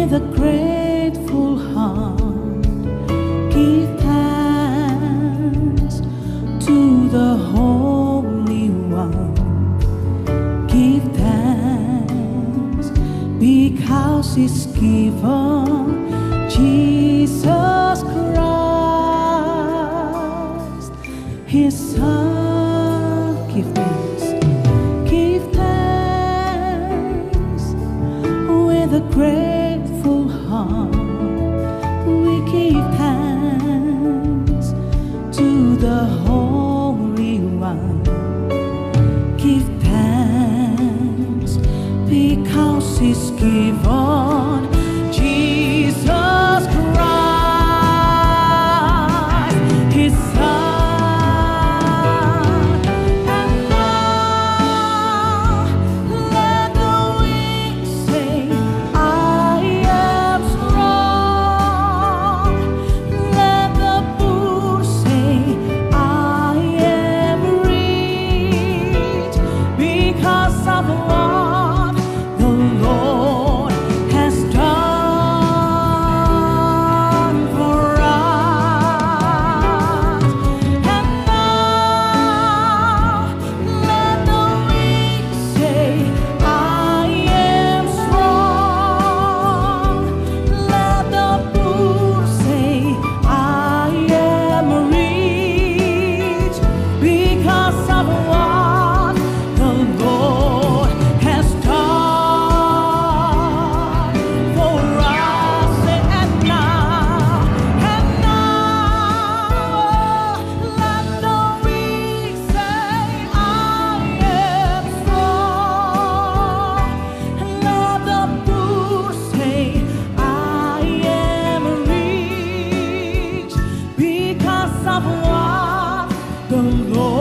with a grateful heart, give thanks to the Holy One. Give thanks because He's given Jesus Christ, His Son. Give thanks, give thanks with a grateful heart. We give thanks to the Holy One. Give thanks because He's given Jesus Christ, His Son. And now let the weak say, I am strong. Let the poor say, I am rich, because of what the Lord has done for us. And now let the weak say, I am strong. Let the poor say, I am rich, because of what the Lord has done for us. And now, let the weak say, I am strong. Let the poor say, I am rich, because of what the Lord